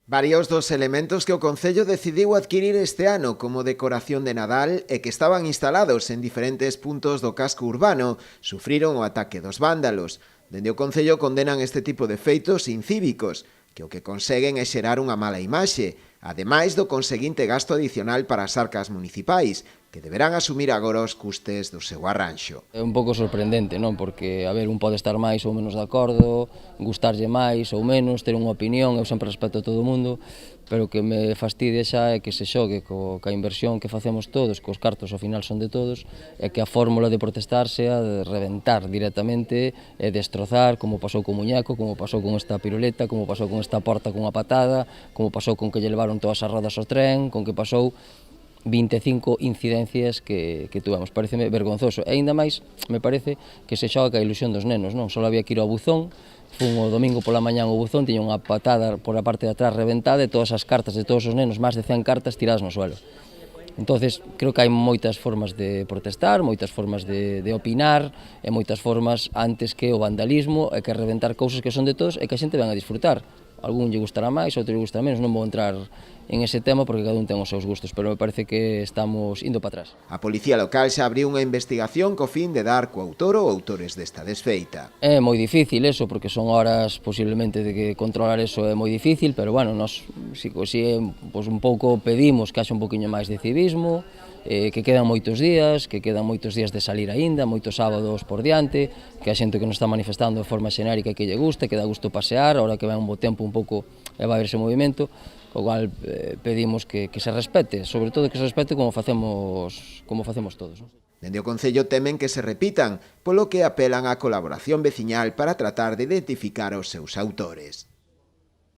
Varios dos elementos que o Concello decidiu adquirir este ano como decoración de Nadal e que estaban instalados en diferentes puntos do casco urbano sufriron o ataque dos vándalos. Dende o Concello condenan este tipo de feitos incívicos, que o que conseguen é xerar unha mala imaxe, ademais do conseguinte gasto adicional para as arcas municipais, que deberán asumir agora os custes do seu arranxo. É un pouco sorprendente, non? Porque, a ver, un pode estar máis ou menos de acordo, gustarlle máis ou menos, ter unha opinión, eu sempre respeto a todo o mundo, pero o que me fastidia xa é que se xogue ca inversión que facemos todos, que os cartos ao final son de todos, e que a fórmula de protestar sea de reventar directamente e destrozar, como pasou co muñeco, como pasou con esta piruleta, como pasou con esta porta cunha patada, como pasou con que lle levaron todas as rodas ao tren, con que pasou 25 incidencias que tuvemos. Pareceme vergonzoso. E aínda máis, me parece que se xoga ca ilusión dos nenos, non? Só había que ir ao buzón, fun o domingo pola mañán ao buzón, tiña unha patada por a parte de atrás reventada e todas as cartas de todos os nenos, máis de 100 cartas tiradas no suelo. Entonces, creo que hai moitas formas de protestar, moitas formas de opinar e moitas formas antes que o vandalismo e que reventar cousas que son de todos e que a xente ven a disfrutar. Algún lle gustará máis, outro lle gustará menos, non vou entrar en ese tema porque cada un ten os seus gustos, pero me parece que estamos indo para atrás. A Policía Local xa abriu unha investigación co fin de dar co autor ou autores desta desfeita. É moi difícil eso, porque son horas posiblemente de que controlar eso é moi difícil, pero bueno, nós pues, un pouco pedimos que haxa un poquinho máis de civismo, que quedan moitos días de salir aínda, moitos sábados por diante, que a xente que nos está manifestando de forma xenérica que lle guste, que dá gusto pasear, ahora que vai un bo tempo un pouco e vai verse movimento, o cual pedimos que se respete, sobre todo que se respete como facemos todos. Dende o Concello temen que se repitan, polo que apelan á colaboración veciñal para tratar de identificar os seus autores.